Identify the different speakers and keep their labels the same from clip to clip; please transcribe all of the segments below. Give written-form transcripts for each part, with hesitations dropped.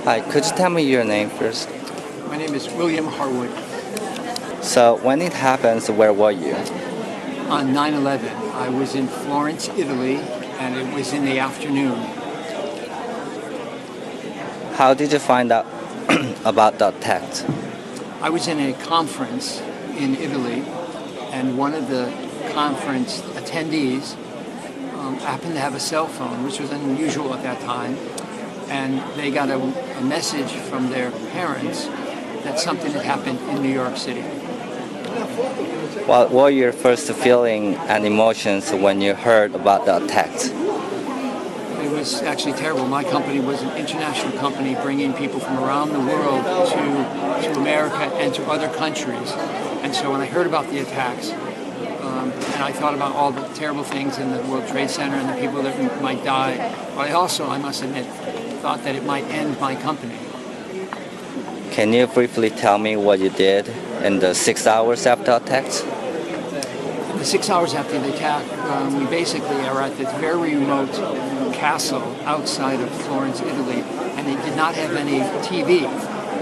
Speaker 1: Hi, could you tell me your name first?
Speaker 2: My name is William Harwood.
Speaker 1: So, when it happens, where were you?
Speaker 2: On 9/11, I was in Florence, Italy, and it was in the afternoon.
Speaker 1: How did you find out about the attack?
Speaker 2: I was in a conference in Italy, and one of the conference attendees happened to have a cell phone, which was unusual at that time, and they got a message from their parents that something had happened in New York City.
Speaker 1: What were your first feeling and emotions when you heard about the attack?
Speaker 2: It was actually terrible. My company was an international company bringing people from around the world to America and to other countries. And so when I heard about the attacks, and I thought about all the terrible things in the World Trade Center and the people that might die, but I also, I must admit, thought that it might end my company.
Speaker 1: Can you briefly tell me what you did in the 6 hours after attacks?
Speaker 2: The 6 hours after the attack, we basically are at this very remote castle outside of Florence, Italy, and it did not have any TV.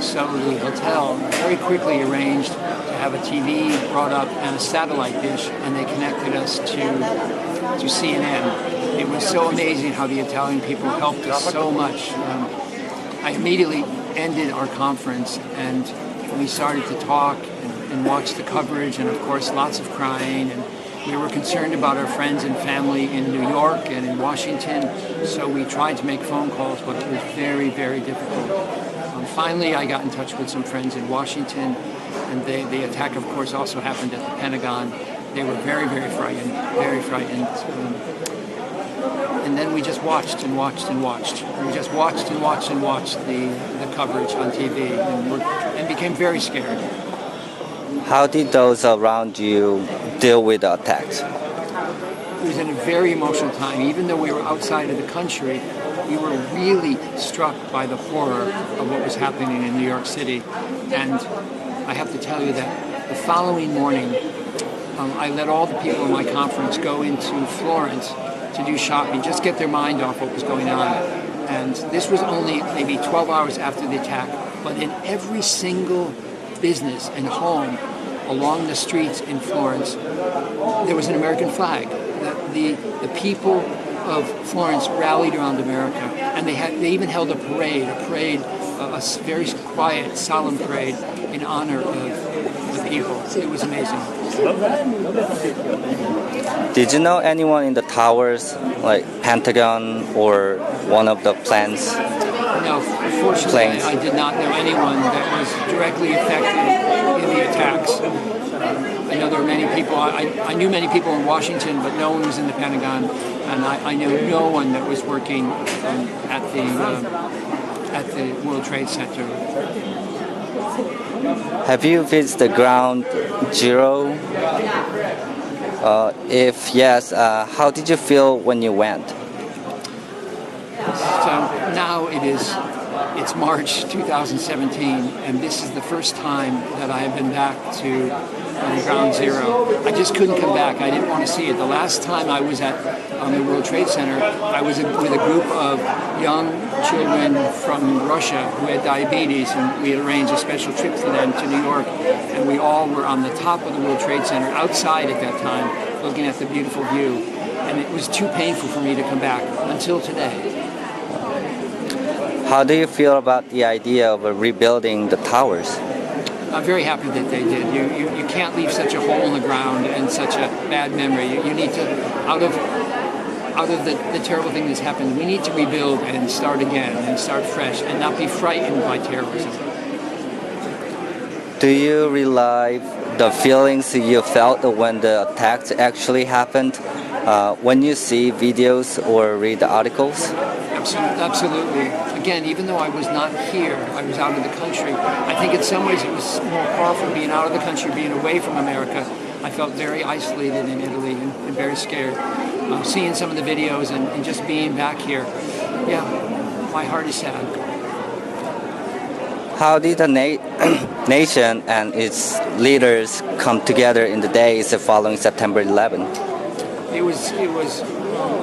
Speaker 2: So the hotel very quickly arranged to have a TV brought up and a satellite dish, and they connected us to CNN. It was so amazing how the Italian people helped us so much. I immediately ended our conference, and we started to talk and watch the coverage, and of course lots of crying, and we were concerned about our friends and family in New York and in Washington, so we tried to make phone calls, but it was very, very difficult. Finally, I got in touch with some friends in Washington, and the attack, of course, also happened at the Pentagon. They were very, very frightened, very frightened. And then we just watched and watched and watched. We just watched and watched and watched the coverage on TV, and became very scared.
Speaker 1: How did those around you deal with the attacks?
Speaker 2: It was in a very emotional time. Even though we were outside of the country, we were really struck by the horror of what was happening in New York City. And I have to tell you that the following morning, I let all the people in my conference go into Florence to do shopping, just get their mind off what was going on. And this was only maybe 12 hours after the attack, but in every single business and home along the streets in Florence, there was an American flag. The people of Florence rallied around America, and they even held a parade, a very quiet, solemn parade in honor of the people. It was amazing.
Speaker 1: Did you know anyone in the towers, like Pentagon or one of the planes?
Speaker 2: No, fortunately, I did not know anyone that was directly affected in the attacks. I know there were many people. I knew many people in Washington, but no one was in the Pentagon, and I knew no one that was working at the World Trade Center.
Speaker 1: Have you visited Ground Zero? If yes, how did you feel when you went?
Speaker 2: So now it's March 2017, and this is the first time that I have been back to Ground Zero. I just couldn't come back. I didn't want to see it. The last time I was at the World Trade Center, I was with a group of young children from Russia who had diabetes, and we had arranged a special trip for them to New York, and we all were on the top of the World Trade Center outside at that time, looking at the beautiful view, and it was too painful for me to come back until today.
Speaker 1: How do you feel about the idea of rebuilding the towers?
Speaker 2: I'm very happy that they did. You can't leave such a hole in the ground and such a bad memory. You need to, out of the terrible thing that's happened, we need to rebuild and start again and start fresh and not be frightened by terrorism.
Speaker 1: Do you relive the feelings you felt when the attacks actually happened when you see videos or read articles?
Speaker 2: Absolutely. Again, even though I was not here, I was out of the country, I think in some ways it was more powerful being out of the country, being away from America. I felt very isolated in Italy and very scared. Seeing some of the videos and just being back here, yeah, my heart is sad.
Speaker 1: How did the nation and its leaders come together in the days following September 11?
Speaker 2: It was a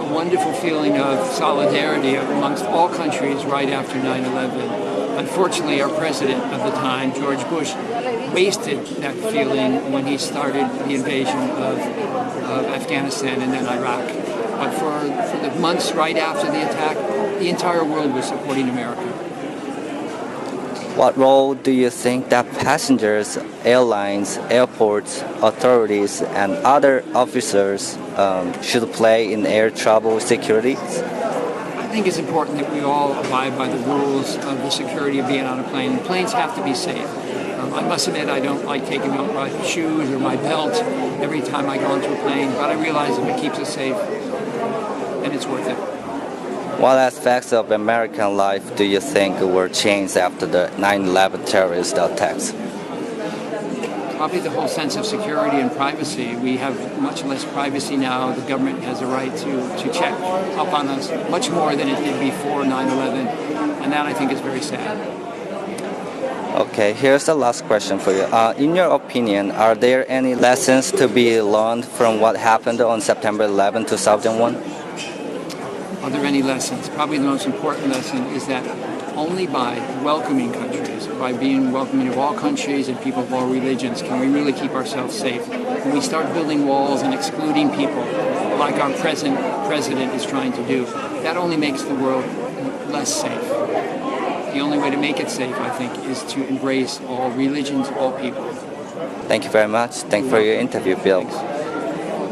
Speaker 2: a wonderful feeling of solidarity amongst all countries right after 9/11. Unfortunately, our president of the time, George Bush, wasted that feeling when he started the invasion of Afghanistan and then Iraq. But for the months right after the attack, the entire world was supporting America.
Speaker 1: What role do you think that passengers, airlines, airports, authorities, and other officers should play in air travel security?
Speaker 2: I think it's important that we all abide by the rules of the security of being on a plane. Planes have to be safe. I must admit I don't like taking out my shoes or my belt every time I go into a plane, but I realize if it keeps us safe, then it's worth it.
Speaker 1: What aspects of American life do you think were changed after the 9/11 terrorist attacks?
Speaker 2: Probably the whole sense of security and privacy. We have much less privacy now. The government has a right to check up on us much more than it did before 9/11, and that I think is very sad.
Speaker 1: Okay, here's the last question for you. In your opinion, are there any lessons to be learned from what happened on September 11, 2001?
Speaker 2: Are there any lessons? Probably the most important lesson is that only by welcoming countries, by being welcoming of all countries and people of all religions, can we really keep ourselves safe. When we start building walls and excluding people, like our present president is trying to do, that only makes the world less safe. The only way to make it safe, I think, is to embrace all religions, all people.
Speaker 1: Thank you very much. Thanks for your interview, Bill.
Speaker 2: Thanks.